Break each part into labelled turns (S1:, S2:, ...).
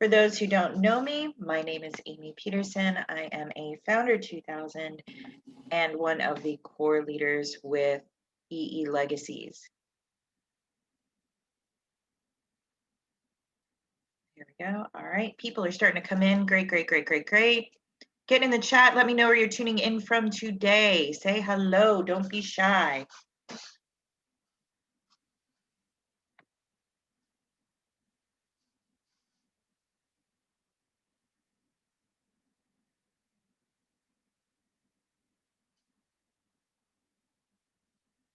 S1: For those who don't know me, my name is Amy Peterson. I am a founder 2000 and one of the core leaders with EE Legacies. Here we go. All right, people are starting to come in. Great. Get in the chat. Let me know where you're tuning in from today. Say hello. Don't be shy.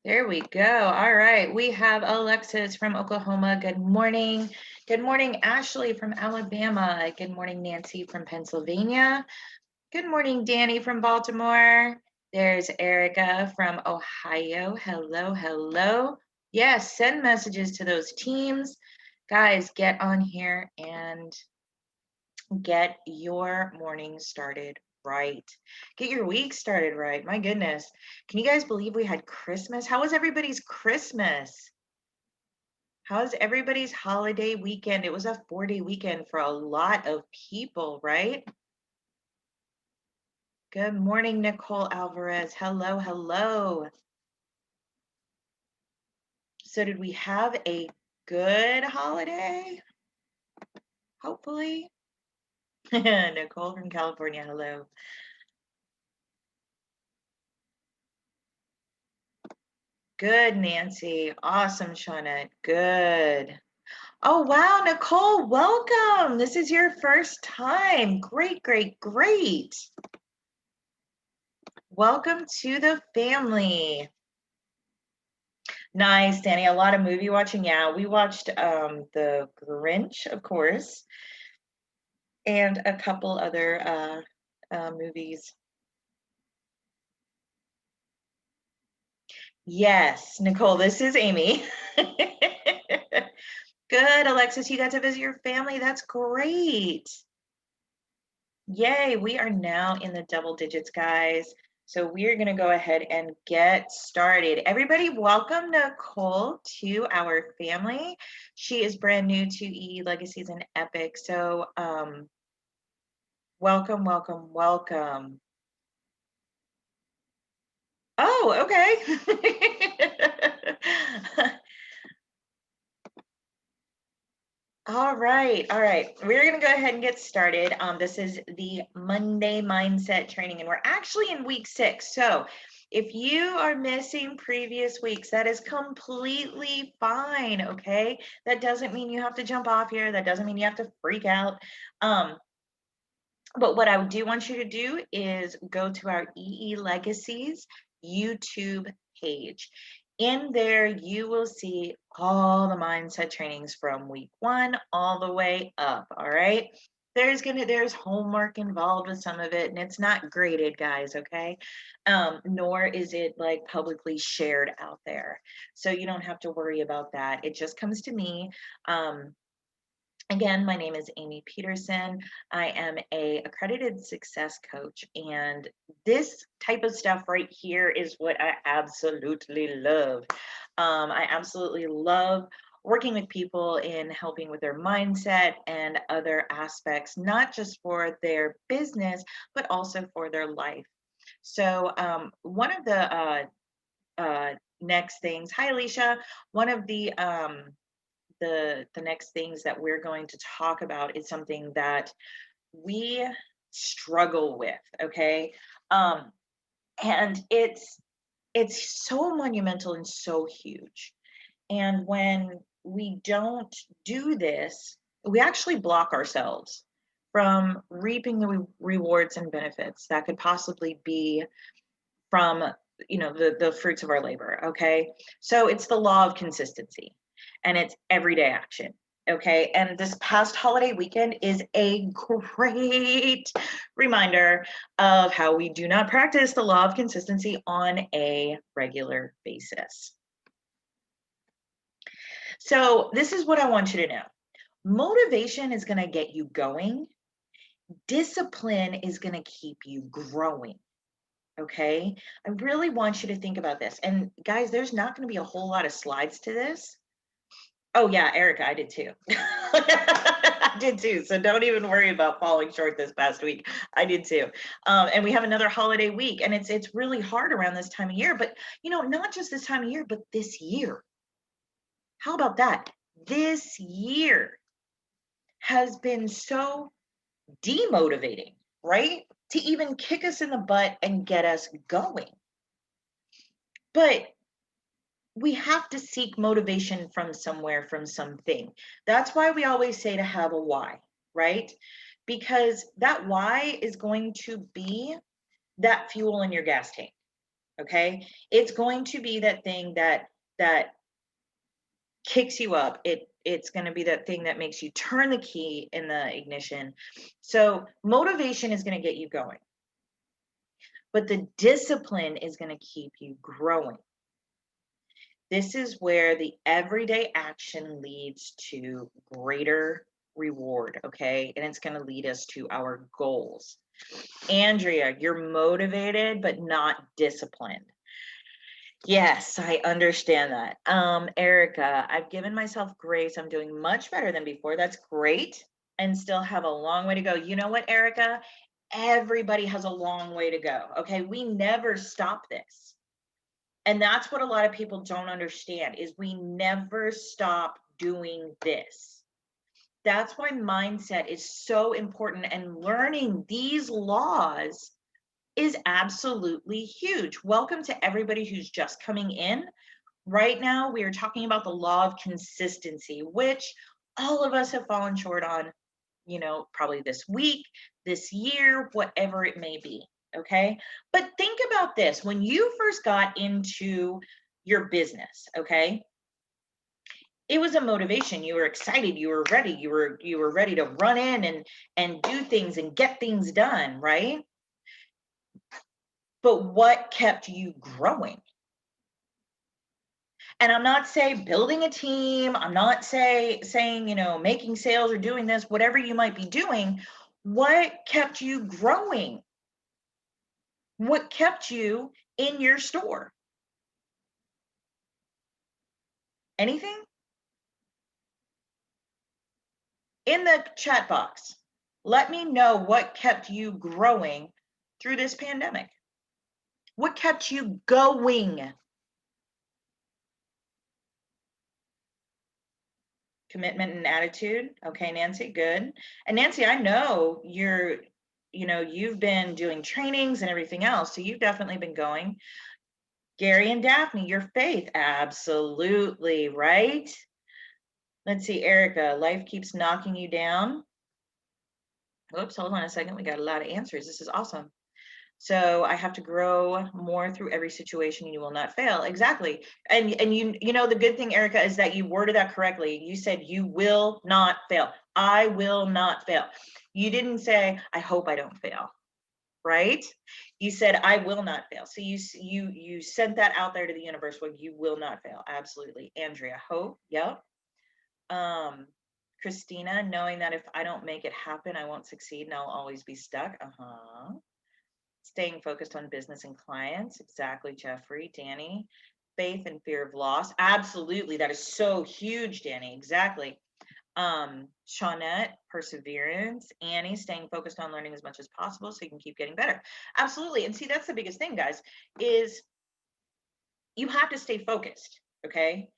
S1: There we go. All right. We have Alexis from Oklahoma. Good morning. Good morning, Ashley from Alabama. Good morning, Nancy from Pennsylvania. Good morning, Danny from Baltimore. There's Erica from Ohio. Hello. Yes, send messages to those teams. Guys, get on here and get your morning started right. Get your week started right. My goodness. Can you guys believe we had Christmas? How was everybody's Christmas? How's everybody's holiday weekend? It was a 4-day weekend for a lot of people, right? Good morning, Nicole Alvarez. Hello. So did we have a good holiday? Hopefully. Nicole from California, hello. Good, Nancy. Awesome, Shauna. Good. Oh, wow, Nicole, welcome. This is your first time. Great. Welcome to the family. Nice, Danny. A lot of movie watching. Yeah, we watched The Grinch, of course, and a couple other movies. Yes, Nicole, this is Amy. Good, Alexis, you got to visit your family. That's great. Yay, we are now in the double digits, guys. So we're going to go ahead and get started. Everybody, welcome Nicole to our family. She is brand new to EE Legacies and Epic. So welcome. Oh, okay. All right. We're going to go ahead and get started. This is the Monday Mindset Training, and we're actually in week 6. So if you are missing previous weeks, that is completely fine, okay? That doesn't mean you have to jump off here. That doesn't mean you have to freak out. But what I do want you to do is go to our EE Legacies YouTube page. In there, you will see all the mindset trainings from week 1 all the way up, all right? There's homework involved with some of it, and it's not graded, guys, okay? Nor is it like publicly shared out there. So you don't have to worry about that. It just comes to me. Again, my name is Amy Peterson. I am a accredited success coach, and this type of stuff right here is what I absolutely love. I absolutely love working with people in helping with their mindset and other aspects, not just for their business, but also for their life. So one of the next things, hi Alicia, one of the next things that we're going to talk about is something that we struggle with, okay? And it's so monumental and so huge. And when we don't do this, we actually block ourselves from reaping the rewards and benefits that could possibly be from the fruits of our labor. Okay, so it's the law of consistency, and it's everyday action. Okay, and this past holiday weekend is a great reminder of how we do not practice the law of consistency on a regular basis. So this is what I want you to know. Motivation is going to get you going. Discipline is going to keep you growing. Okay, I really want you to think about this. And guys, there's not going to be a whole lot of slides to this. Oh yeah, Erica, I did too. I did too. So don't even worry about falling short this past week. I did too. And we have another holiday week, and it's really hard around this time of year. But not just this time of year, but this year. How about that? This year has been so demotivating, right? To even kick us in the butt and get us going. But we have to seek motivation from somewhere, from something. That's why we always say to have a why, right? Because that why is going to be that fuel in your gas tank. Okay. It's going to be that thing that kicks you up. It's going to be that thing that makes you turn the key in the ignition. So motivation is going to get you going, but the discipline is going to keep you growing. This is where the everyday action leads to greater reward, okay? And it's going to lead us to our goals. Andrea, you're motivated but not disciplined. Yes, I understand that. Erica, I've given myself grace. I'm doing much better than before. That's great. And still have a long way to go. You know what, Erica? Everybody has a long way to go. Okay. We never stop this. And that's what a lot of people don't understand is we never stop doing this. That's why mindset is so important, and learning these laws is absolutely huge. Welcome to everybody who's just coming in. Right now, we are talking about the law of consistency, which all of us have fallen short on, probably this week, this year, whatever it may be. Okay. But think about this when you first got into your business, okay? It was a motivation. You were excited, you were ready, you were ready to run in and do things and get things done, right? But what kept you growing? And I'm not saying building a team, I'm not saying, making sales or doing this, whatever you might be doing, what kept you growing? What kept you in your store? Anything? In the chat box, let me know what kept you growing through this pandemic. What kept you going? Commitment and attitude. Okay, Nancy, good. And Nancy, I know you've been doing trainings and everything else, so you've definitely been going. Gary and Daphne, your faith, absolutely, right? Let's see, Erica, life keeps knocking you down. Oops, hold on a second. We got a lot of answers. This is awesome. So I have to grow more through every situation, and you will not fail. Exactly. And the good thing, Erica, is that you worded that correctly. You said you will not fail. I will not fail. You didn't say, I hope I don't fail. Right? You said I will not fail. So you sent that out there to the universe where you will not fail. Absolutely. Andrea, hope. Yep. Christina, knowing that if I don't make it happen, I won't succeed and I'll always be stuck. Staying focused on business and clients. Exactly, Jeffrey. Danny, faith and fear of loss. Absolutely. That is so huge, Danny. Exactly. Shawnette, perseverance. Annie, staying focused on learning as much as possible so you can keep getting better. Absolutely. And see, that's the biggest thing, guys, is you have to stay focused. Okay.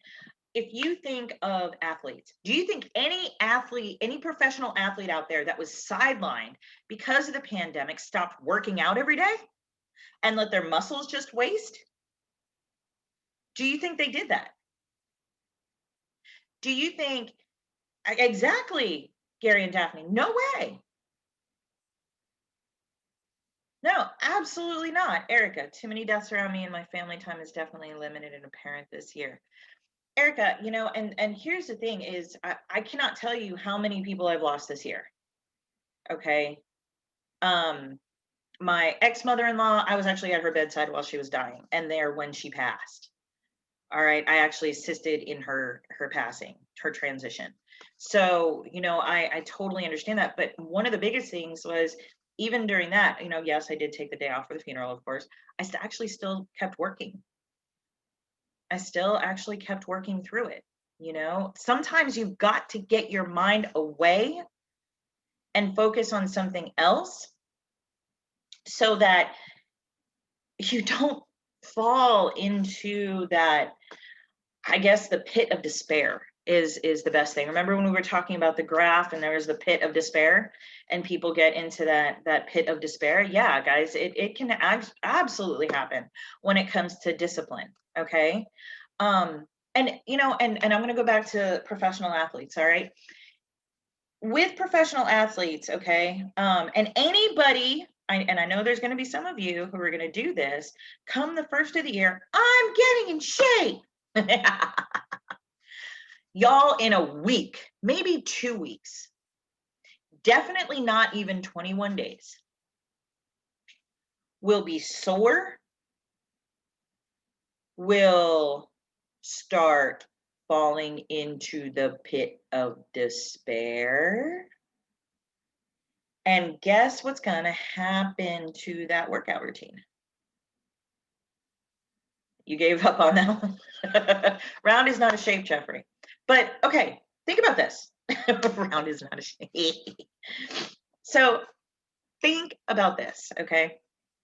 S1: If you think of athletes, do you think any athlete, any professional athlete out there that was sidelined because of the pandemic stopped working out every day and let their muscles just waste? Do you think they did that? Do you think exactly, Gary and Daphne? No way. No, absolutely not. Erica, too many deaths around me and my family time is definitely limited and apparent this year. Erica, and here's the thing is I cannot tell you how many people I've lost this year. Okay. My ex-mother-in-law, I was actually at her bedside while she was dying and there when she passed. All right. I actually assisted in her passing, her transition. So, I totally understand that. But one of the biggest things was even during that, yes, I did take the day off for the funeral, of course. I actually still kept working. I still actually kept working through it. You know, sometimes you've got to get your mind away and focus on something else so that you don't fall into that, I guess, the pit of despair is the best thing. Remember when we were talking about the graph and there was the pit of despair and people get into that pit of despair? Yeah, guys, it can absolutely happen when it comes to discipline, okay? And you know, and I'm going to go back to professional athletes, all right? With professional athletes, okay, and anybody, and I know there's going to be some of you who are going to do this, come the first of the year, I'm getting in shape. Y'all, in a week, maybe 2 weeks, definitely not even 21 days, will be sore, will start falling into the pit of despair. And guess what's going to happen to that workout routine? You gave up on that one. Round is not a shape, Jeffrey. But okay, think about this. Round is not a shape. So think about this, okay?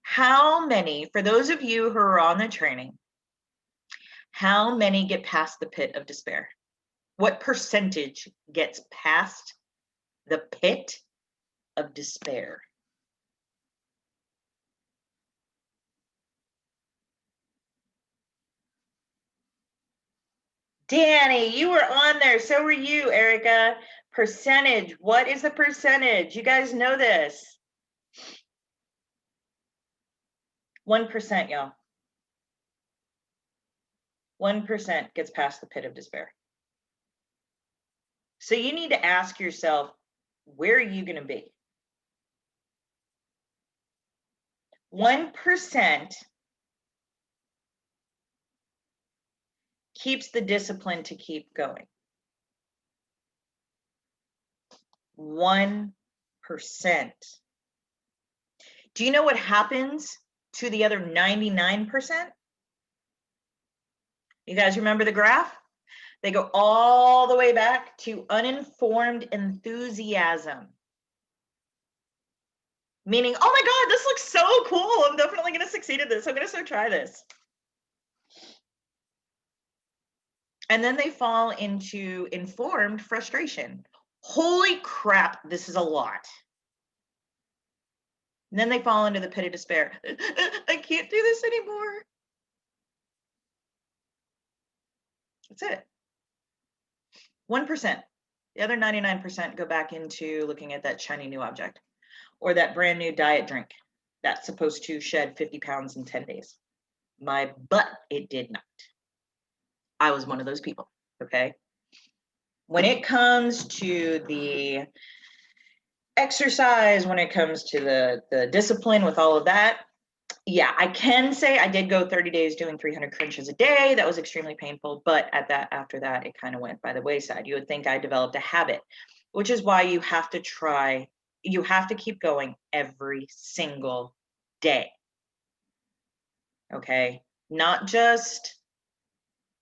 S1: How many, for those of you who are on the training, how many get past the pit of despair? What percentage gets past the pit of despair? Danny, you were on there. So were you, Erica. Percentage. What is the percentage? You guys know this. 1%, y'all. 1% gets past the pit of despair. So you need to ask yourself, where are you going to be? 1% keeps the discipline to keep going. 1%. Do you know what happens to the other 99%? You guys remember the graph? They go all the way back to uninformed enthusiasm. Meaning, oh my God, this looks so cool. I'm definitely going to succeed at this. I'm going to so try this. And then they fall into informed frustration. Holy crap, this is a lot. And then they fall into the pit of despair. I can't do this anymore. That's it. 1%. The other 99% go back into looking at that shiny new object or that brand new diet drink that's supposed to shed 50 pounds in 10 days. My butt, it did not. I was one of those people, okay? When it comes to the exercise, when it comes to the discipline with all of that, yeah, I can say I did go 30 days doing 300 crunches a day. That was extremely painful, but after that, it kind of went by the wayside. You would think I developed a habit, which is why you have to keep going every single day. Okay? Not just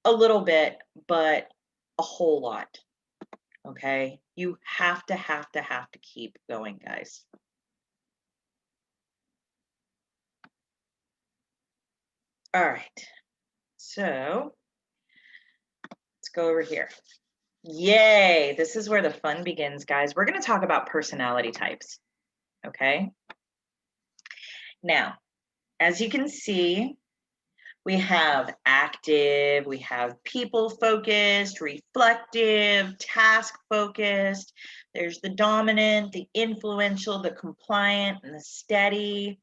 S1: a little bit, but a whole lot. Okay? You have to keep going, guys. All right. So let's go over here. Yay. This is where the fun begins, guys. We're going to talk about personality types. Okay. Now, as you can see, we have active, we have people focused, reflective, task focused. There's the dominant, the influential, the compliant, and the steady.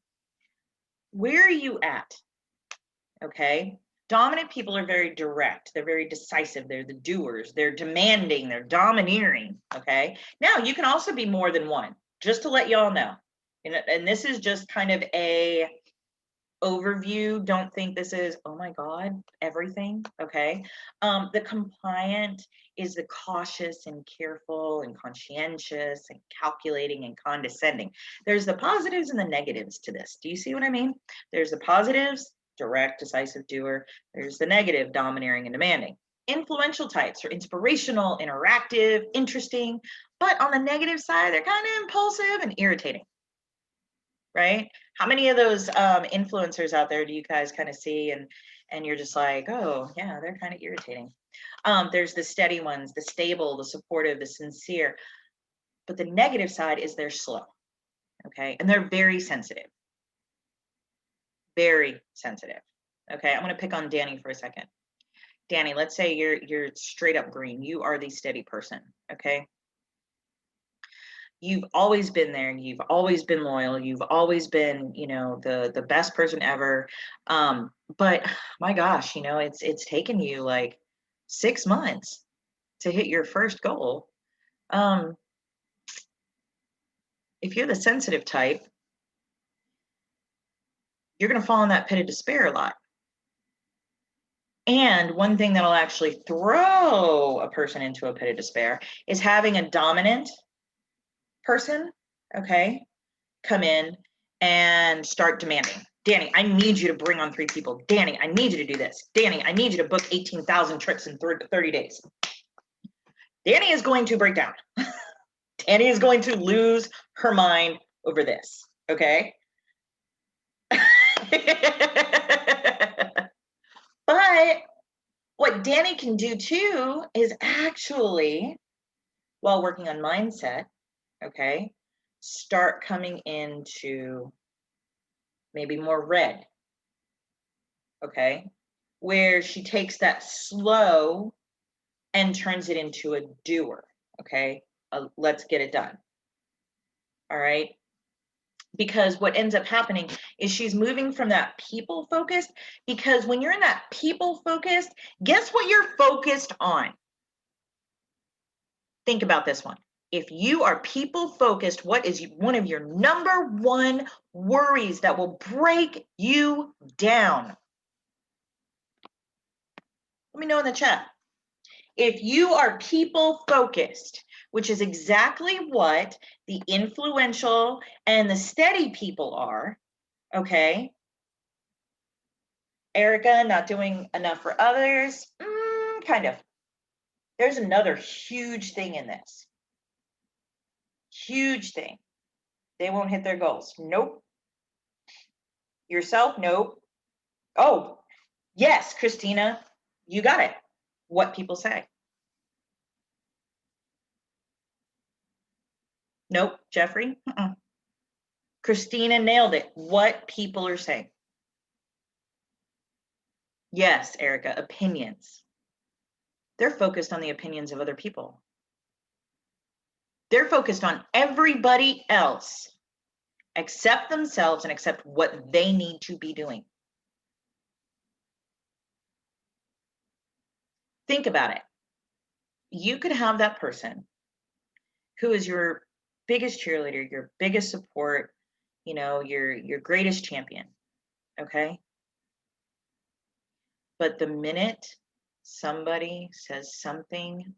S1: Where are you at? Okay. Dominant people are very direct. They're very decisive. They're the doers. They're demanding. They're domineering. Okay. Now, you can also be more than one, just to let y'all know. And this is just kind of a overview. Don't think this is, oh my God, everything. Okay. The compliant is the cautious and careful and conscientious and calculating and condescending. There's the positives and the negatives to this. Do you see what I mean? There's the positives, direct, decisive doer. There's the negative, domineering and demanding. Influential types are inspirational, interactive, interesting, but on the negative side, they're kind of impulsive and irritating, right? How many of those influencers out there do you guys kind of see and you're just like, oh yeah, they're kind of irritating. There's the steady ones, the stable, the supportive, the sincere, but the negative side is they're slow, okay? And they're very sensitive, very sensitive. Okay, I'm gonna pick on Danny for a second. Danny, let's say you're straight up green. You are the steady person, okay? You've always been there. You've always been loyal. You've always been, you know, the best person ever. But my gosh, you know, it's taken you like 6 months to hit your first goal. Um, if you're the sensitive type, you're gonna fall in that pit of despair a lot. And one thing that'll actually throw a person into a pit of despair is having a dominant person, okay, come in and start demanding. Danny, I need you to bring on 3 people. Danny, I need you to do this. Danny, I need you to book 18,000 trips in 30 days. Danny is going to break down. Danny is going to lose her mind over this, okay? But what Danny can do too is actually, while working on mindset, okay, start coming into maybe more red, okay, where she takes that slow and turns it into a doer, okay? Let's get it done, all right? Because what ends up happening is she's moving from that people focused, because when you're in that people focused, guess what you're focused on? Think about this one. If you are people focused, what is one of your number one worries that will break you down? Let me know in the chat. If you are people focused, which is exactly what the influential and the steady people are, okay? Erica, not doing enough for others, kind of. There's another huge thing in this. Huge thing. They won't hit their goals. Nope. Yourself? Nope. Oh, yes, Christina, you got it. What people say. Nope, Jeffrey. Christina nailed it. What people are saying. Yes, Erica, opinions. They're focused on the opinions of other people. They're focused on everybody else except themselves and except what they need to be doing. Think about it. You could have that person who is your biggest cheerleader, your biggest support, you know, your greatest champion, okay? But the minute somebody says something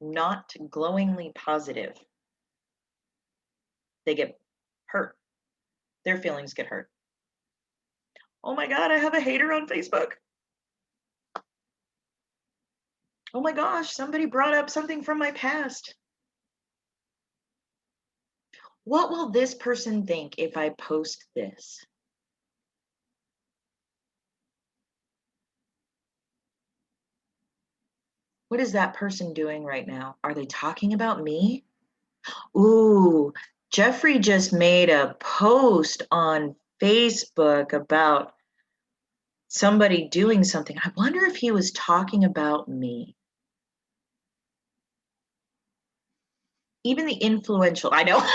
S1: not glowingly positive, they get hurt. Their feelings get hurt. Oh my God, I have a hater on Facebook. Oh my gosh, somebody brought up something from my past. What will this person think if I post this? What is that person doing right now? Are they talking about me? Ooh, Jeffrey just made a post on Facebook about somebody doing something. I wonder if he was talking about me. Even the influential, I know.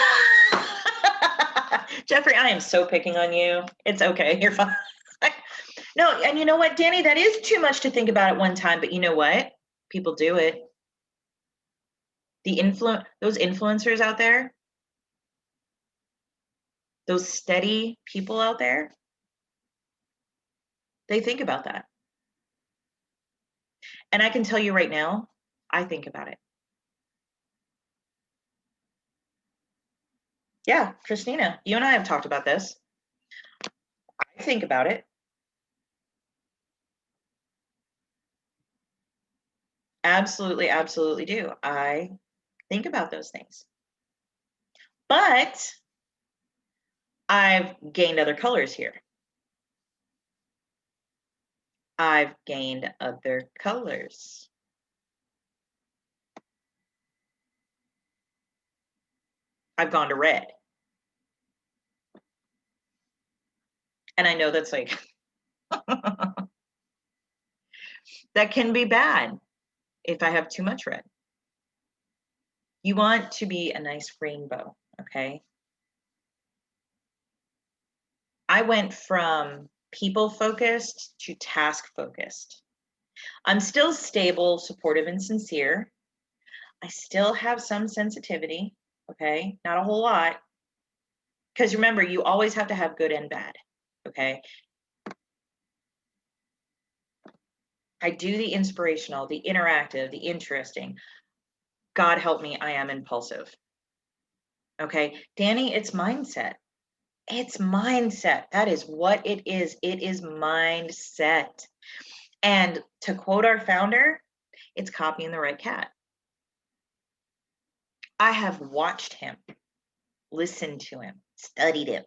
S1: Jeffrey, I am so picking on you. It's okay, you're fine. No, and you know what, Danny, that is too much to think about at one time, but you know what? People do it. Those influencers out there, those steady people out there, they think about that. And I can tell you right now, I think about it. Yeah, Christina, you and I have talked about this. I think about it. Absolutely, absolutely do. I think about those things. But I've gained other colors here. I've gained other colors. I've gone to red. And I know that's like, that can be bad if I have too much red. You want to be a nice rainbow, okay? I went from people focused to task focused. I'm still stable, supportive, and sincere. I still have some sensitivity, okay? Not a whole lot. Because remember, you always have to have good and bad, okay? I do the inspirational, the interactive, the interesting. God help me, I am impulsive. Okay, Danny, it's mindset. It's mindset. That is what it is. It is mindset. And to quote our founder, it's copying the right cat. I have watched him, listened to him, studied him.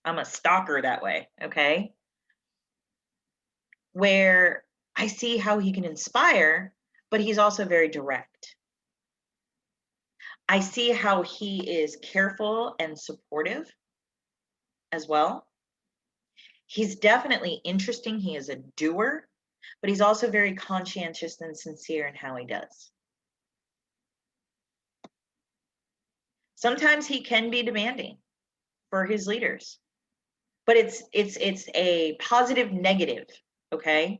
S1: I'm a stalker that way, okay? Where I see how he can inspire, but he's also very direct. I see how he is careful and supportive as well. He's definitely interesting. He is a doer, but he's also very conscientious and sincere in how he does. Sometimes he can be demanding for his leaders, but it's a positive negative, okay?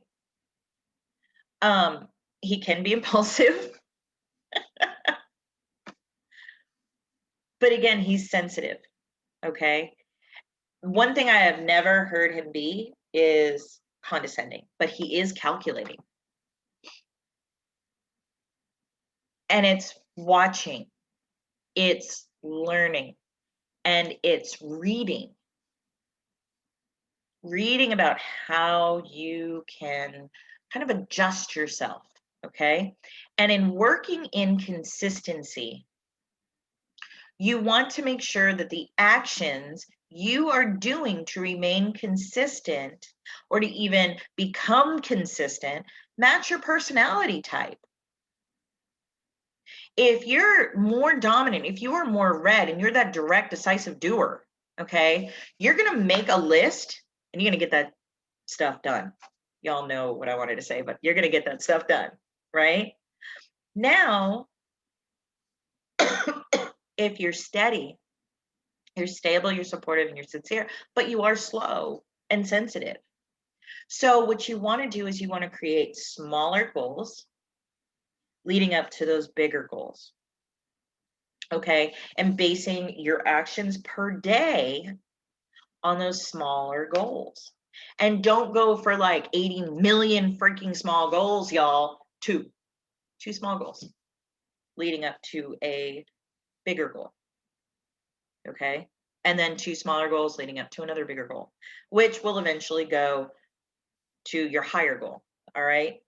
S1: He can be impulsive, but again, he's sensitive, okay? One thing I have never heard him be is condescending, but he is calculating. And it's watching, it's learning, and it's reading about how you can kind of adjust yourself, okay? And in working in consistency, you want to make sure that the actions you are doing to remain consistent or to even become consistent match your personality type. If you're more dominant, if you are more red and you're that direct, decisive doer, okay, you're going to make a list and you're going to get that stuff done. Y'all know what I wanted to say, but you're going to get that stuff done, right? Now, if you're steady, you're stable, you're supportive, and you're sincere, but you are slow and sensitive. So, what you want to do is you want to create smaller goals leading up to those bigger goals. Okay. And basing your actions per day on those smaller goals. And don't go for like 80 million freaking small goals, y'all. Two small goals leading up to a bigger goal. Okay. And then two smaller goals leading up to another bigger goal, which will eventually go to your higher goal. All right.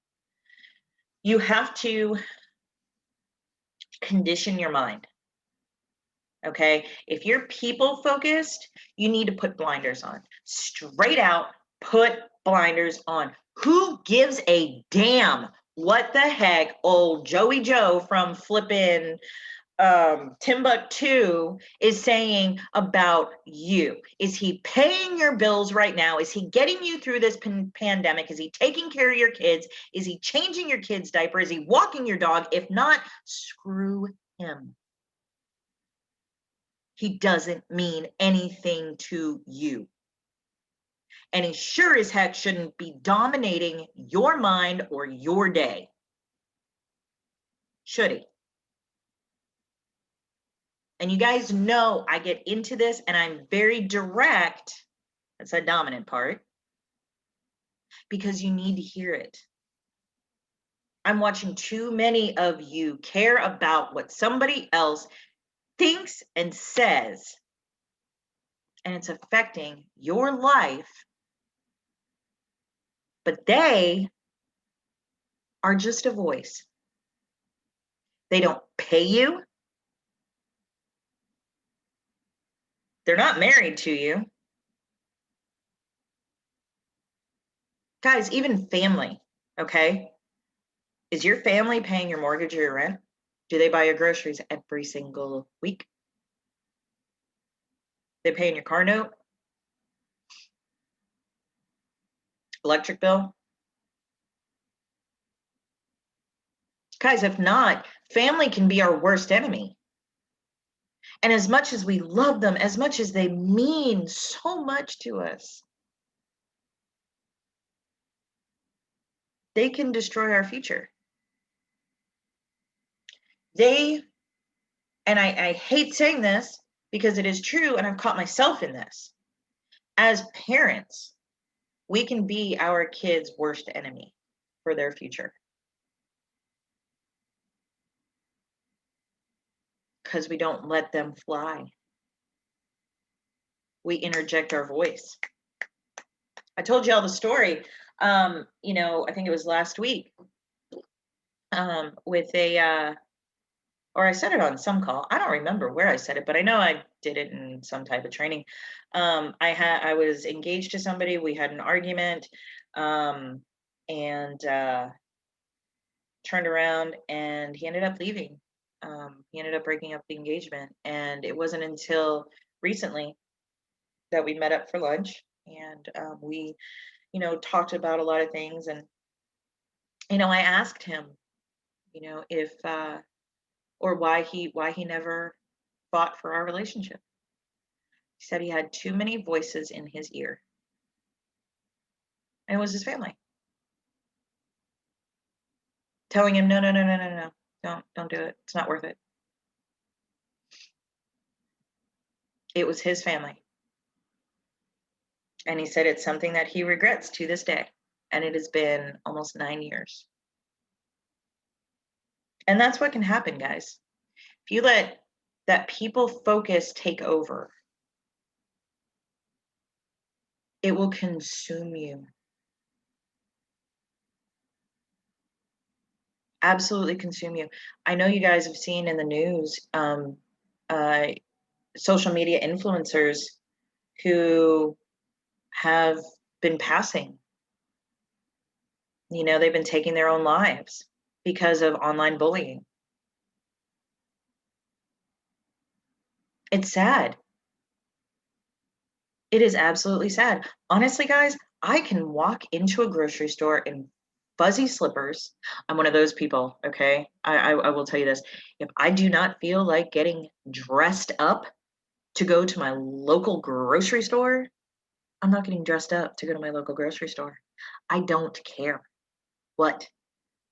S1: You have to condition your mind. Okay. If you're people focused, you need to put blinders on. Straight out, put blinders on. Who gives a damn what the heck old Joey Joe from flippin' Timbuktu is saying about you? Is he paying your bills right now? Is he getting you through this pandemic? Is he taking care of your kids? Is he changing your kids' diaper? Is he walking your dog? If not, screw him. He doesn't mean anything to you. And he sure as heck shouldn't be dominating your mind or your day. Should he? And you guys know I get into this and I'm very direct. That's a dominant part. Because you need to hear it. I'm watching too many of you care about what somebody else thinks and says. And it's affecting your life. But they are just a voice. They don't pay you. They're not married to you. Guys, even family, okay? Is your family paying your mortgage or your rent? Do they buy your groceries every single week? They paying your car note? Electric bill? Guys, if not, family can be our worst enemy. And as much as we love them, as much as they mean so much to us, they can destroy our future. They, and I hate saying this because it is true, and I've caught myself in this. As parents, we can be our kids' worst enemy for their future because we don't let them fly. We interject our voice. I told you all the story. I think it was last week with or I said it on some call. I don't remember where I said it, but I know I did it in some type of training. I was engaged to somebody. We had an argument, and turned around, and he ended up leaving. He ended up breaking up the engagement, and it wasn't until recently that we met up for lunch, and we, talked about a lot of things, and I asked him, if or why he never fought for our relationship. He said he had too many voices in his ear, and it was his family telling him, no, no, no, no, no, no, don't do it. It's not worth it. It was his family. And he said it's something that he regrets to this day. And it has been almost 9 years. And that's what can happen, guys. If you let that people focus take over, it will consume you. Absolutely consume you. I know you guys have seen in the news social media influencers who have been passing. They've been taking their own lives because of online bullying. It's sad. It is absolutely sad. Honestly, guys, I can walk into a grocery store in fuzzy slippers. I'm one of those people, okay? I will tell you this. If I do not feel like getting dressed up to go to my local grocery store, I'm not getting dressed up to go to my local grocery store. I don't care what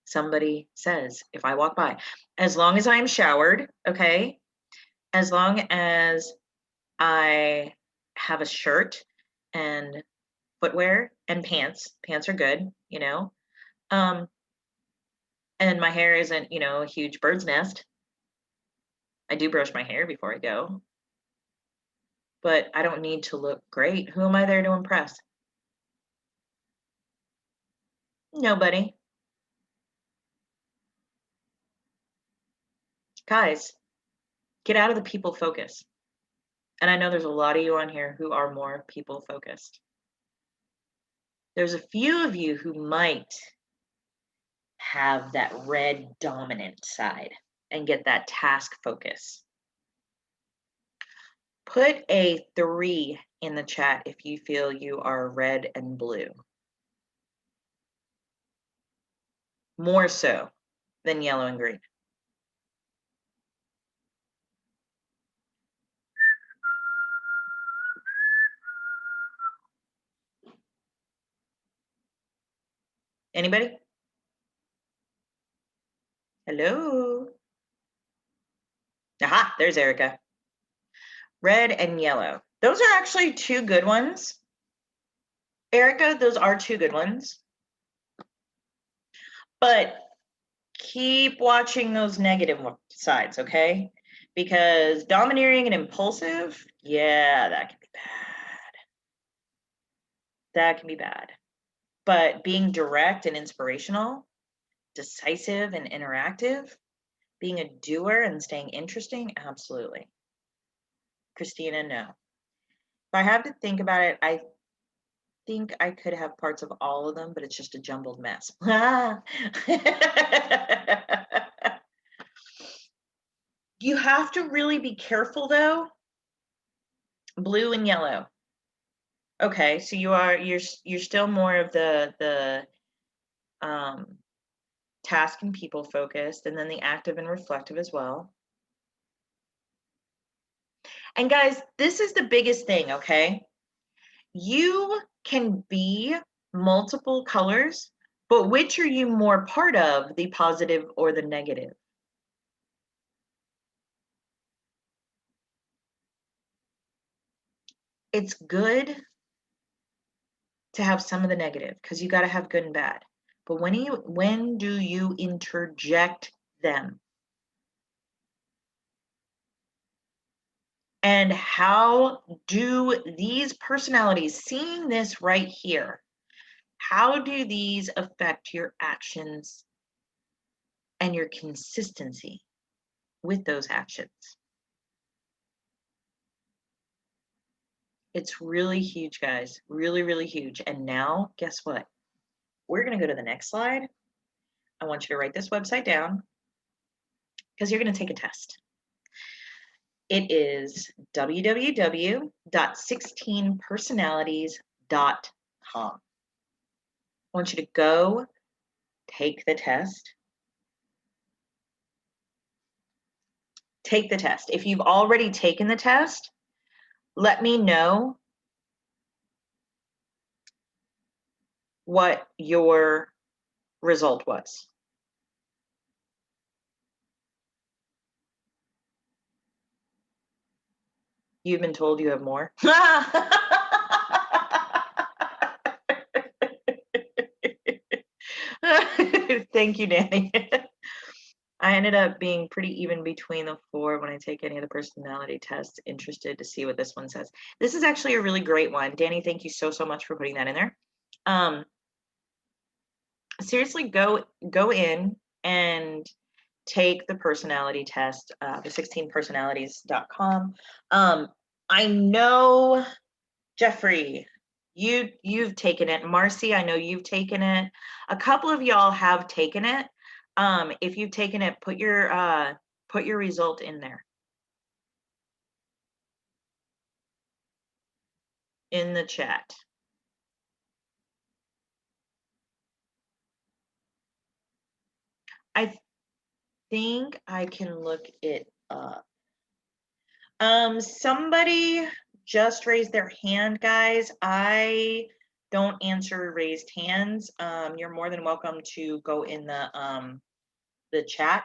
S1: somebody says if I walk by. As long as I'm showered, okay? As long as I have a shirt and footwear and pants. Pants are good, Um, and my hair isn't, a huge bird's nest. I do brush my hair before I go, but I don't need to look great. Who am I there to impress? Nobody. Guys, get out of the people focus. And I know there's a lot of you on here who are more people focused. There's a few of you who might have that red dominant side and get that task focus. Put a 3 in the chat if you feel you are red and blue. More so than yellow and green. Anybody? Hello? Aha, there's Erica. Red and yellow. Those are actually 2 good ones. Erica, those are 2 good ones. But keep watching those negative sides, okay? Because domineering and impulsive, yeah, that can be bad. That can be bad. But being direct and inspirational, decisive and interactive, Being a doer and staying interesting? Absolutely. Christina, no. If I have to think about it, I think I could have parts of all of them, but it's just a jumbled mess. You have to really be careful though. Blue and yellow. Okay, so you're still more of the task and people focused, and then the active and reflective as well. And guys, this is the biggest thing, okay? You can be multiple colors, but which are you more part of, the positive or the negative? It's good to have some of the negative because you got to have good and bad. But when do you interject them? And how do these personalities, seeing this right here, how do these affect your actions and your consistency with those actions? It's really huge, guys. Really, really huge. And now, guess what? We're going to go to the next slide. I want you to write this website down because you're going to take a test. It is www.16personalities.com. I want you to go take the test. Take the test. If you've already taken the test, let me know what your result was. You've been told you have more. Thank you, Danny. I ended up being pretty even between the four when I take any of the personality tests. Interested to see what this one says. This is actually a really great one. Danny, thank you so much for putting that in there. Seriously, go in and take the personality test, the 16personalities.com. I know, Jeffrey, you've taken it. Marcy, I know you've taken it. A couple of y'all have taken it. If you've taken it, put your result in there in the chat. I think I can look it up. Somebody just raised their hand, guys. I don't answer raised hands. You're more than welcome to go in the chat.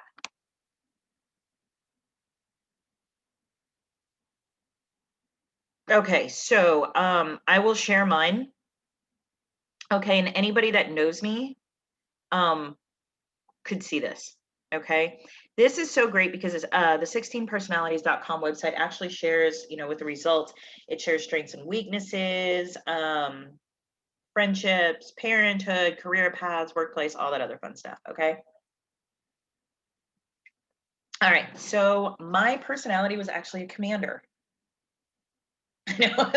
S1: Okay, so I will share mine. Okay, and anybody that knows me could see this. Okay, this is so great because the 16personalities.com website actually shares, with the results, it shares strengths and weaknesses, friendships, parenthood, career paths, workplace, all that other fun stuff. Okay. All right. So my personality was actually a commander. I know,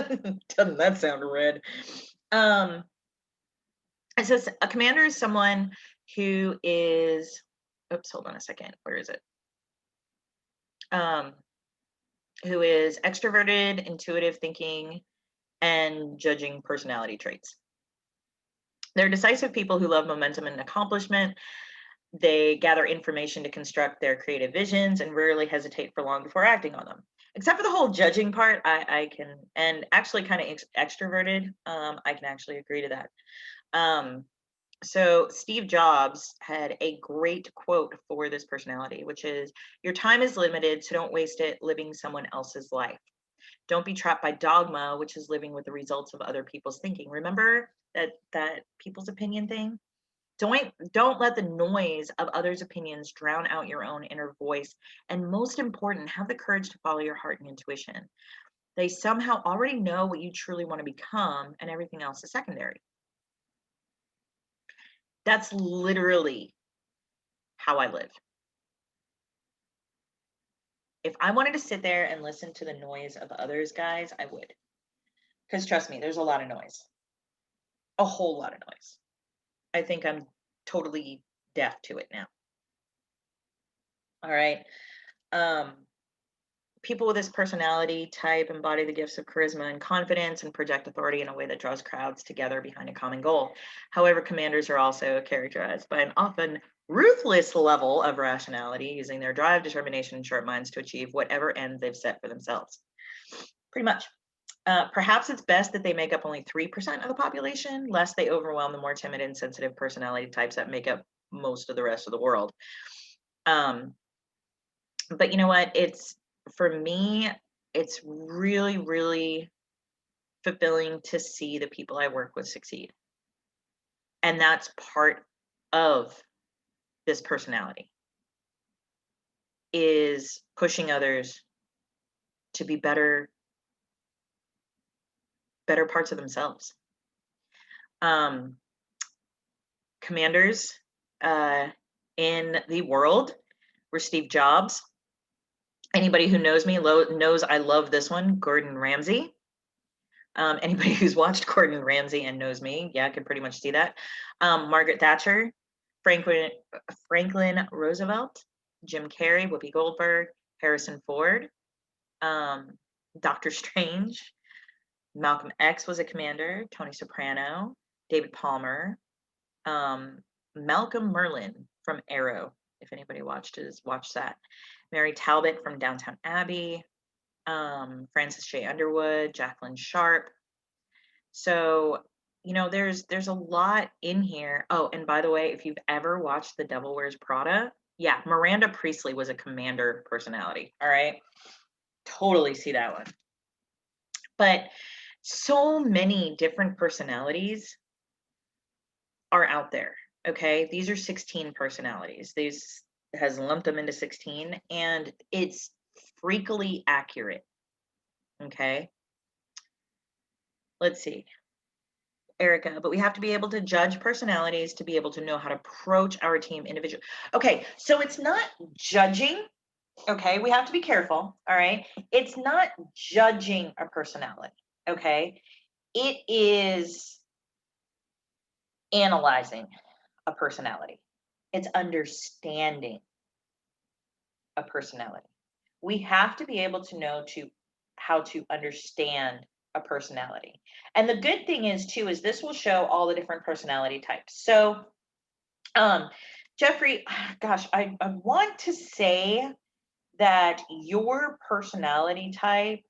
S1: doesn't that sound red? It says a commander is someone who is, oops, hold on a second. Where is it? Who is extroverted, intuitive thinking, and judging personality traits. They're decisive people who love momentum and accomplishment. They gather information to construct their creative visions and rarely hesitate for long before acting on them. Except for the whole judging part, I can, and actually kind of extroverted, I can actually agree to that. So Steve Jobs had a great quote for this personality, which is, "Your time is limited, so don't waste it living someone else's life. Don't be trapped by dogma, which is living with the results of other people's thinking." Remember that people's opinion thing? Don't let the noise of others' opinions drown out your own inner voice. And most important, have the courage to follow your heart and intuition. They somehow already know what you truly want to become, and everything else is secondary. That's literally how I live. If I wanted to sit there and listen to the noise of others, guys, I would. Because trust me, there's a lot of noise, a whole lot of noise. I think I'm totally deaf to it now. All right. Um, People with this personality type embody the gifts of charisma and confidence and project authority in a way that draws crowds together behind a common goal. However, commanders are also characterized by an often ruthless level of rationality, using their drive, determination, and sharp minds to achieve whatever ends they've set for themselves. Pretty much. Perhaps it's best that they make up only 3% of the population, lest they overwhelm the more timid and sensitive personality types that make up most of the rest of the world. But you know what? For me, it's really, really fulfilling to see the people I work with succeed. And that's part of this personality, is pushing others to be better parts of themselves. Commanders in the world were Steve Jobs. Anybody who knows me knows I love this one, Gordon Ramsay. Anybody who's watched Gordon Ramsay and knows me, yeah, can pretty much see that. Margaret Thatcher, Franklin Roosevelt, Jim Carrey, Whoopi Goldberg, Harrison Ford, Dr. Strange, Malcolm X was a commander, Tony Soprano, David Palmer, Malcolm Merlin from Arrow, if anybody watched that. Mary Talbot from Downton Abbey, Frances J. Underwood, Jacqueline Sharp. So, you know, there's a lot in here. Oh, and by the way, if you've ever watched The Devil Wears Prada, yeah, Miranda Priestley was a commander personality. All right. Totally see that one. But so many different personalities are out there. Okay. These are 16 personalities. These has lumped them into 16, and it's freakily accurate. Okay. Let's see, Erica, but we have to be able to judge personalities to be able to know how to approach our team individually. Okay, so it's not judging. Okay, we have to be careful. All right, it's not judging a personality. Okay, it is analyzing a personality, it's understanding a personality. We have to be able to know how to understand a personality. And the good thing is too, is this will show all the different personality types. So Jeffrey, gosh, I want to say that your personality type,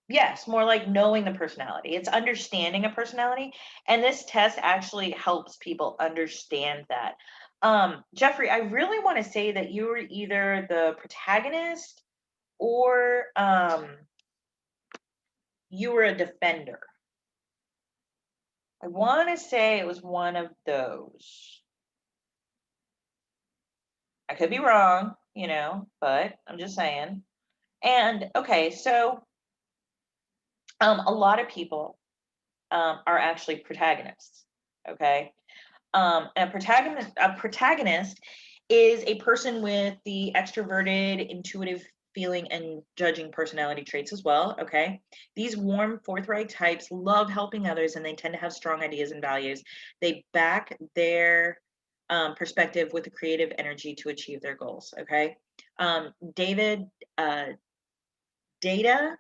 S1: yes, more like knowing the personality. It's understanding a personality. And this test actually helps people understand that. Jeffrey, I really want to say that you were either the protagonist or you were a defender. I want to say it was one of those. I could be wrong, you know, but I'm just saying. And okay, so a lot of people are actually protagonists. Okay, a protagonist is a person with the extroverted, intuitive feeling and judging personality traits as well. Okay, these warm, forthright types love helping others, and they tend to have strong ideas and values. They back their perspective with a creative energy to achieve their goals. Okay, David Data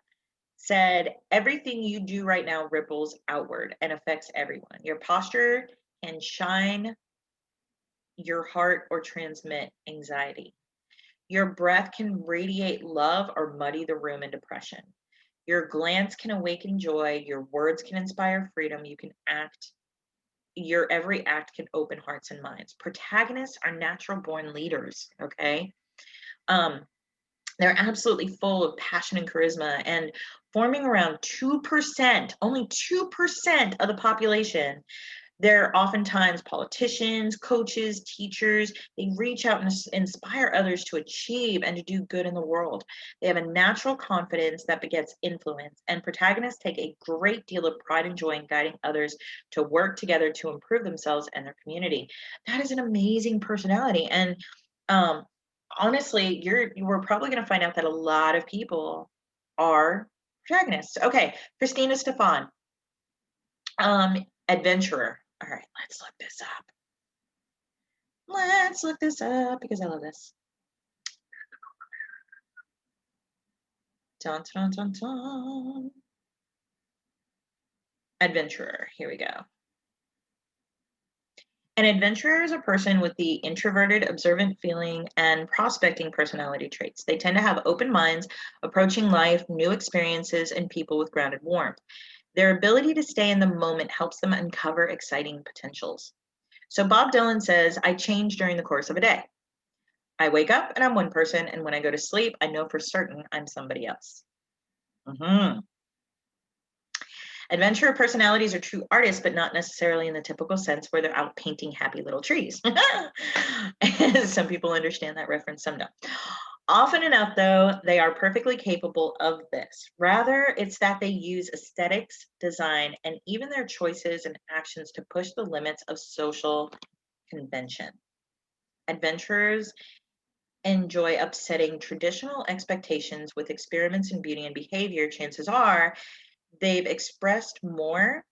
S1: said, everything you do right now ripples outward and affects everyone. Your posture can shine your heart or transmit anxiety. Your breath can radiate love or muddy the room in depression. Your glance can awaken joy. Your words can inspire freedom. Your every act can open hearts and minds. Protagonists are natural born leaders, okay? They're absolutely full of passion and charisma, and forming around 2%, only 2% of the population. They're oftentimes politicians, coaches, teachers. They reach out and inspire others to achieve and to do good in the world. They have a natural confidence that begets influence, and protagonists take a great deal of pride and joy in guiding others to work together to improve themselves and their community. That is an amazing personality. And honestly, we're probably going to find out that a lot of people are protagonists. Okay, Christina Stefan, adventurer. All right, let's look this up. Let's look this up because I love this. Dun, dun, dun, dun. Adventurer. Here we go. An adventurer is a person with the introverted, observant feeling and prospecting personality traits. They tend to have open minds, approaching life, new experiences, and people with grounded warmth. Their ability to stay in the moment helps them uncover exciting potentials. So Bob Dylan says, I change during the course of a day. I wake up and I'm one person, and when I go to sleep, I know for certain I'm somebody else. Mhm. Adventurer personalities are true artists, but not necessarily in the typical sense where they're out painting happy little trees. Some people understand that reference, some don't. Often enough, though, they are perfectly capable of this. Rather, it's that they use aesthetics, design, and even their choices and actions to push the limits of social convention. Adventurers enjoy upsetting traditional expectations with experiments in beauty and behavior. Chances are they've expressed more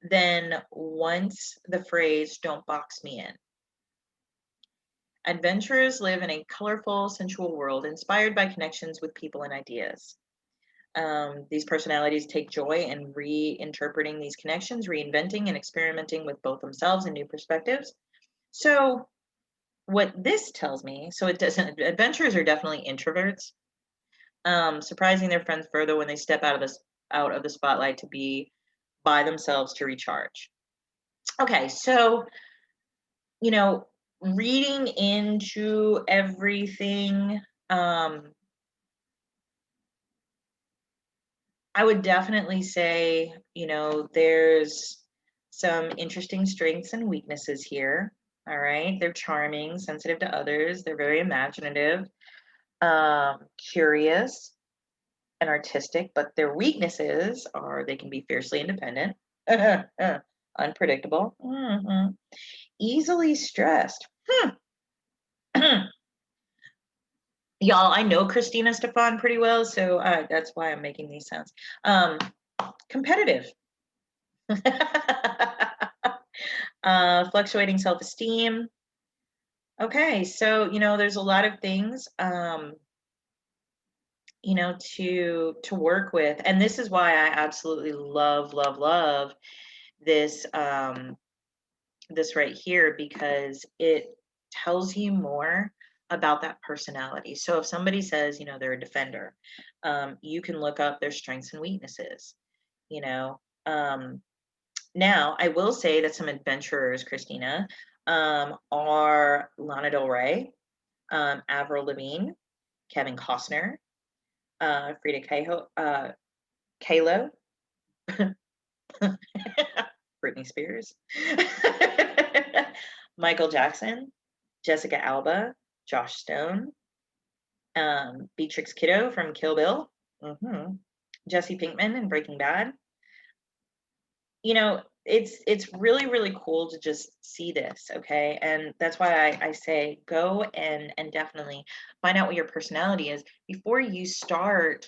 S1: than once the phrase, don't box me in. Adventurers live in a colorful, sensual world inspired by connections with people and ideas. These personalities take joy in reinterpreting these connections, reinventing and experimenting with both themselves and new perspectives. So, what this tells me, so it doesn't, adventurers are definitely introverts, surprising their friends further when they step out of the spotlight to be by themselves to recharge. Okay, so you know, reading into everything, I would definitely say, there's some interesting strengths and weaknesses here. All right. They're charming, sensitive to others. They're very imaginative, curious, and artistic, but their weaknesses are they can be fiercely independent, unpredictable, easily stressed. Y'all, I know Christina Stefan pretty well, so that's why I'm making these sounds. Competitive. Fluctuating self-esteem. Okay, so there's a lot of things to work with, and this is why I absolutely love, love, love this this right here because it tells you more about that personality. So if somebody says, they're a defender, you can look up their strengths and weaknesses, you know. Now, I will say that some adventurers, Christina, are Lana Del Rey, Avril Lavigne, Kevin Costner, Frida Kahlo, Britney Spears, Michael Jackson, Jessica Alba, Josh Stone, Beatrix Kiddo from Kill Bill, Jesse Pinkman in Breaking Bad. It's really, really cool to just see this, okay? And that's why I say go and definitely find out what your personality is before you start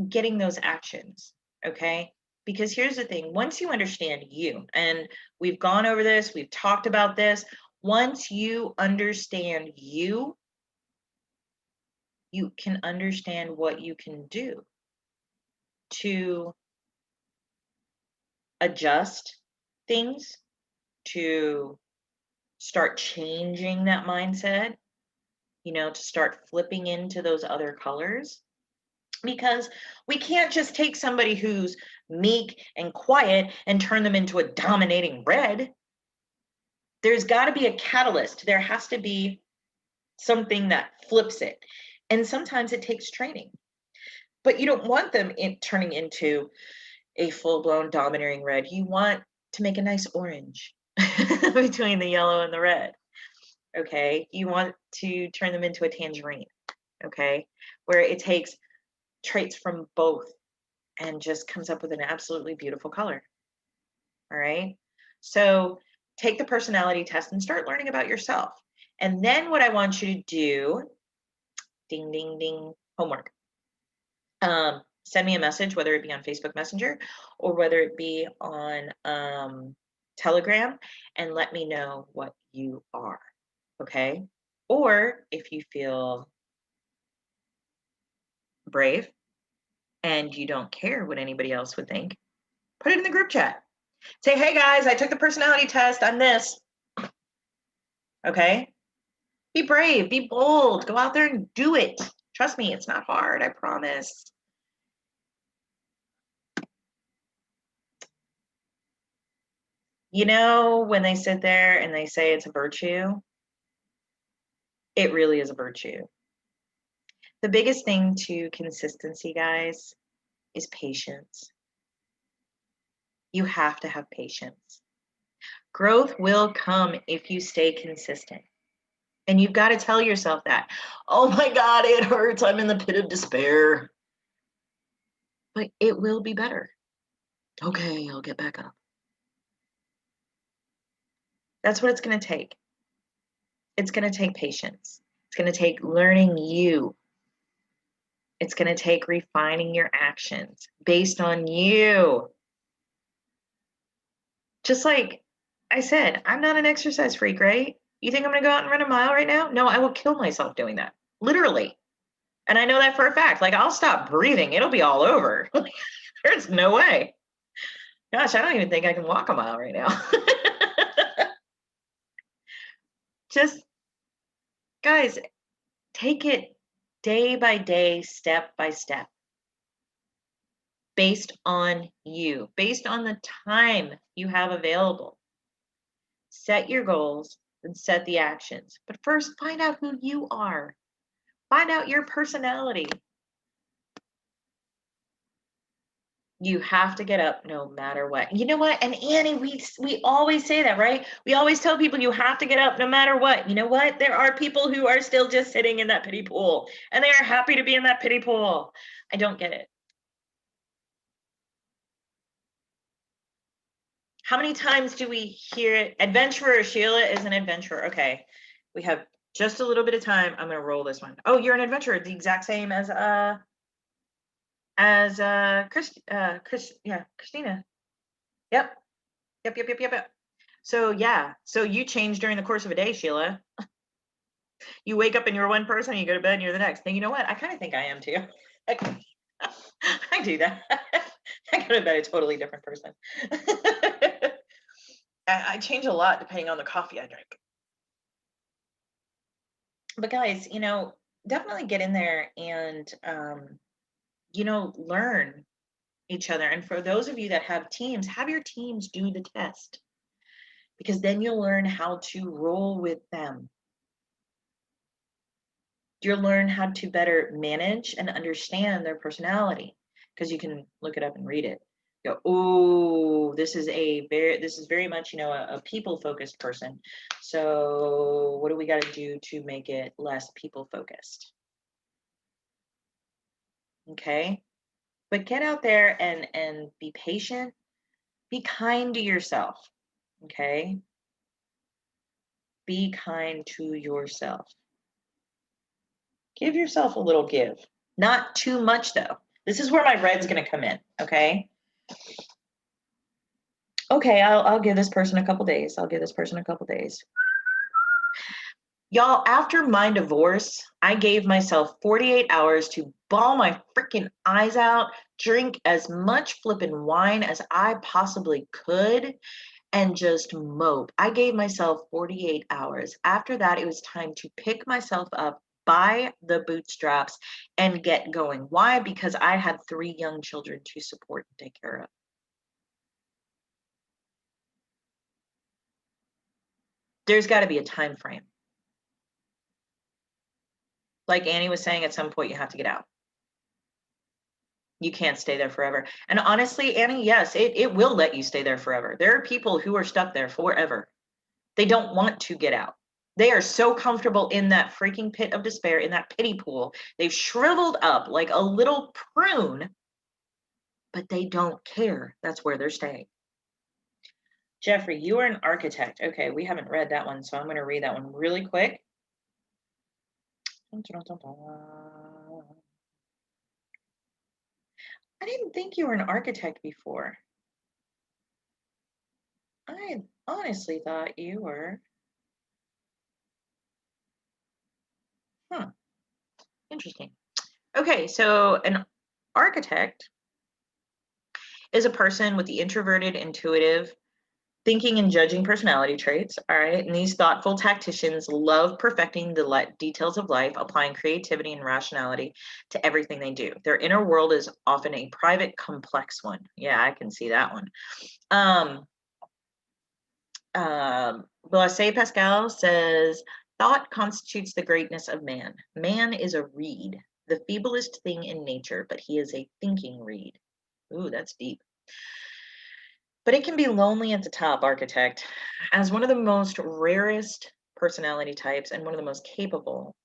S1: getting those actions, okay? Because here's the thing, once you understand you, and we've gone over this, we've talked about this, once you understand you can understand what you can do to adjust things, to start changing that mindset, to start flipping into those other colors. Because we can't just take somebody who's meek and quiet and turn them into a dominating red. There's got to be a catalyst. There has to be something that flips it. And sometimes it takes training. But you don't want them turning into a full-blown domineering red. You want to make a nice orange between the yellow and the red. Okay, you want to turn them into a tangerine. Okay, where it takes traits from both and just comes up with an absolutely beautiful color. All right, so take the personality test and start learning about yourself. And then what I want you to do, ding, ding, ding, homework. Send me a message, whether it be on Facebook Messenger or whether it be on Telegram, and let me know what you are. Okay. Or if you feel brave and you don't care what anybody else would think, put it in the group chat. Say, hey guys, I took the personality test. I'm this. Okay. Be brave, be bold, go out there and do it. Trust me, it's not hard, I promise. You know, when they sit there and they say it's a virtue, it really is a virtue. The biggest thing to consistency, guys, is patience. You have to have patience. Growth will come if you stay consistent. And you've got to tell yourself that. Oh my God, it hurts. I'm in the pit of despair. But it will be better. Okay, I'll get back up. That's what it's going to take. It's going to take patience. It's going to take learning you. It's going to take refining your actions based on you. Just like I said, I'm not an exercise freak, right? You think I'm going to go out and run a mile right now? No, I will kill myself doing that. Literally. And I know that for a fact. Like, I'll stop breathing. It'll be all over. There's no way. Gosh, I don't even think I can walk a mile right now. Just, guys, take it day by day, step by step, based on you, based on the time you have available. Set your goals and set the actions. But first, find out who you are. Find out your personality. You have to get up no matter what. You know what? And Annie, we always say that, right? We always tell people you have to get up no matter what. You know what? There are people who are still just sitting in that pity pool, and they are happy to be in that pity pool. I don't get it. How many times do we hear it? Adventurer, Sheila is an adventurer. Okay. We have just a little bit of time. I'm gonna roll this one. Oh, you're an adventurer, the exact same as Christina. Yep. Yep. So yeah, so you change during the course of a day, Sheila. You wake up and you're one person, you go to bed and you're the next. And you know what? I kind of think I am too. I do that. I go to bed a totally different person. I change a lot depending on the coffee I drink. But guys, definitely get in there and learn each other. And for those of you that have teams, have your teams do the test, because then you'll learn how to roll with them. You'll learn how to better manage and understand their personality, because you can look it up and read it. Go, oh, this is very much, a people focused person. So what do we got to do to make it less people focused? Okay. But get out there and be patient, be kind to yourself. Okay. Be kind to yourself. Give yourself a little give. Not too much though. This is where my red's going to come in. Okay. Okay, I'll give this person a couple days. I'll give this person a couple days. Y'all, after my divorce, I gave myself 48 hours to bawl my freaking eyes out, drink as much flippin' wine as I possibly could, and just mope. I gave myself 48 hours. After that, it was time to pick myself up by the bootstraps and get going. Why? Because I had 3 young children to support and take care of. There's got to be a time frame. Like Annie was saying, at some point you have to get out. You can't stay there forever. And honestly, Annie, yes, it will let you stay there forever. There are people who are stuck there forever. They don't want to get out. They are so comfortable in that freaking pit of despair, in that pity pool. They've shriveled up like a little prune, but they don't care. That's where they're staying. Jeffrey, you are an architect. Okay, we haven't read that one, so I'm going to read that one really quick. I didn't think you were an architect before. I honestly thought you were. Huh, interesting. Okay, so an architect is a person with the introverted, intuitive, thinking and judging personality traits. All right. And these thoughtful tacticians love perfecting the details of life, applying creativity and rationality to everything they do. Their inner world is often a private, complex one. Yeah, I can see that one. Blaise Pascal says, thought constitutes the greatness of man. Man is a reed, the feeblest thing in nature, but he is a thinking reed. Ooh, that's deep. But it can be lonely at the top, architect. As one of the most rarest personality types and one of the most capable,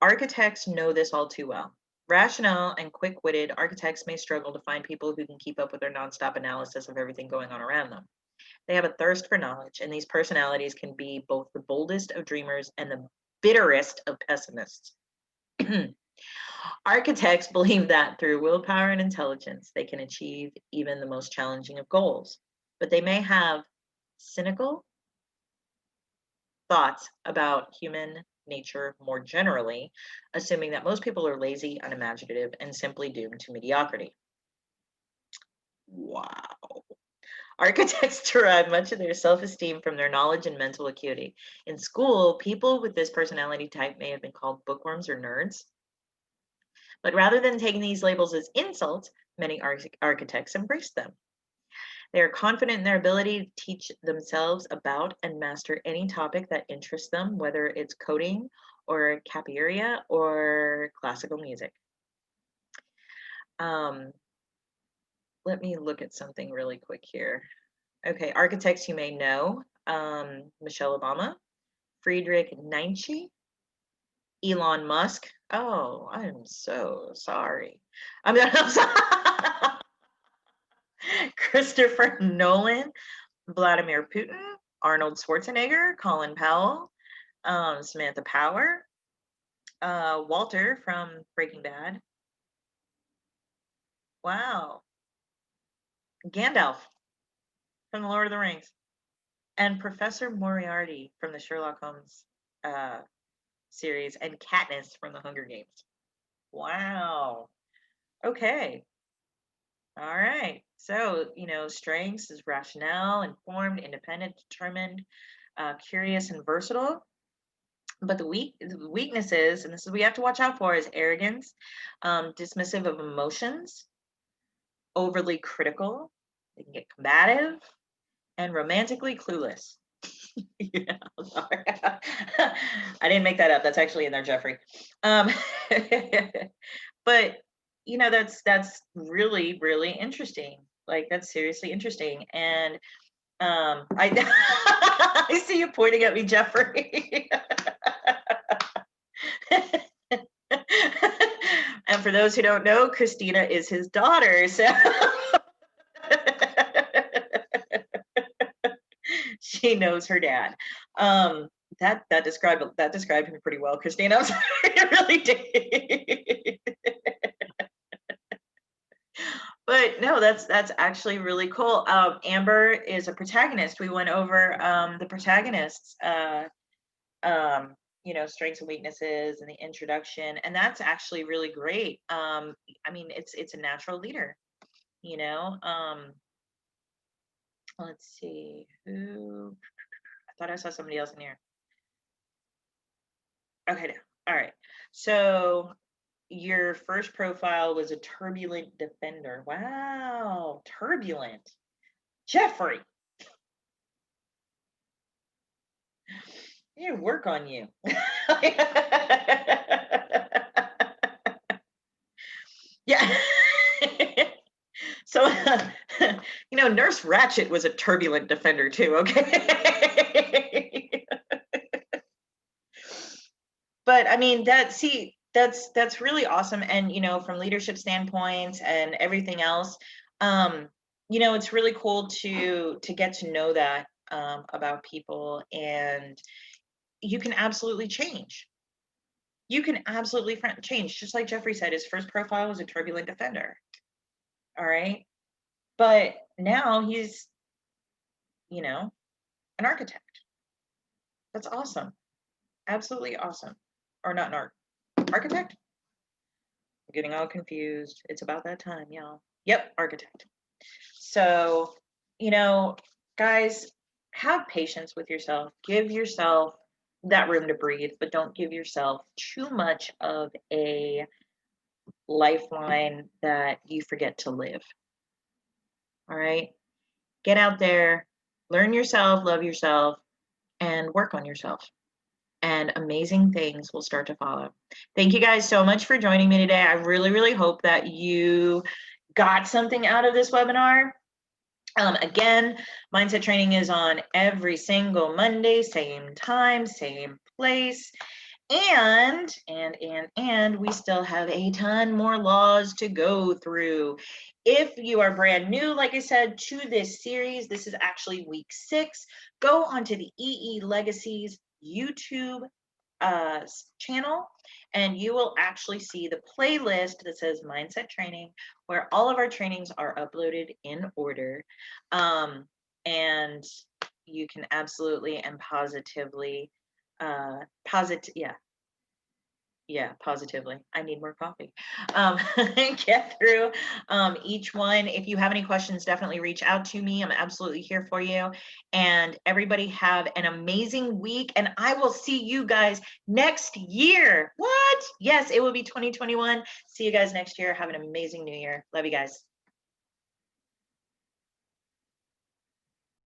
S1: architects know this all too well. Rational and quick witted architects may struggle to find people who can keep up with their nonstop analysis of everything going on around them. They have a thirst for knowledge, and these personalities can be both the boldest of dreamers and the bitterest of pessimists. Architects believe that through willpower and intelligence, they can achieve even the most challenging of goals, but they may have cynical thoughts about human nature more generally, assuming that most people are lazy, unimaginative, and simply doomed to mediocrity. Wow. Architects derive much of their self esteem from their knowledge and mental acuity. In school, people with this personality type may have been called bookworms or nerds. But rather than taking these labels as insults, many architects embrace them. They are confident in their ability to teach themselves about and master any topic that interests them, whether it's coding or capoeira or classical music. Um, Let me look at something really quick here. Okay, architects you may know, Michelle Obama, Friedrich Nietzsche, Elon Musk. Oh, I'm so sorry. I'm sorry. Christopher Nolan, Vladimir Putin, Arnold Schwarzenegger, Colin Powell, Samantha Power, Walter from Breaking Bad. Wow. Gandalf from The Lord of the Rings. And Professor Moriarty from the Sherlock Holmes uh, series, and Katniss from the Hunger Games. Wow. Okay. All right. So, strengths is rationale, informed, independent, determined, curious, and versatile. But the weaknesses, and this is what we have to watch out for, is arrogance, dismissive of emotions, overly critical, they can get combative, and romantically clueless. Yeah, sorry. I didn't make that up. That's actually in there, Jeffrey. Um, but that's really, really interesting. Like that's seriously interesting. And I I see you pointing at me, Jeffrey. And for those who don't know, Christina is his daughter. So she knows her dad. That described him pretty well, Christina. I'm sorry, it really did. But no, that's actually really cool. Amber is a protagonist. We went over the protagonists, um, strengths and weaknesses and the introduction, and that's actually really great. I mean, it's a natural leader, you know. Let's see who. I thought I saw somebody else in here. Okay, all right. So your first profile was a turbulent defender. Wow, turbulent. Jeffrey, you work on you. Yeah. So, Nurse Ratchet was a turbulent defender too, okay? But I mean, that's really awesome. And, from leadership standpoints and everything else, it's really cool to get to know that about people, and you can absolutely change. You can absolutely change. Just like Jeffrey said, his first profile was a turbulent defender. All right. But now he's, you know, an architect. That's awesome. Absolutely awesome. Or not an architect? I'm getting all confused. It's about that time, y'all. Yep, architect. So, you know, guys, have patience with yourself. Give yourself that room to breathe, but don't give yourself too much of a lifeline that you forget to live. All right. Get out there, learn yourself, love yourself, and work on yourself. And amazing things will start to follow. Thank you guys so much for joining me today. I really, really hope that you got something out of this webinar. Again, mindset training is on every single Monday, same time, same place. And we still have a ton more laws to go through. If you are brand new, like I said, to this series, this is actually week 6. Go onto the EE Legacies YouTube channel, and you will actually see the playlist that says mindset training, where all of our trainings are uploaded in order. And you can absolutely and positively positively. I need more coffee. Get through each one. If you have any questions, definitely reach out to me. I'm absolutely here for you. And everybody have an amazing week. And I will see you guys next year. What? Yes, it will be 2021. See you guys next year. Have an amazing new year. Love you guys.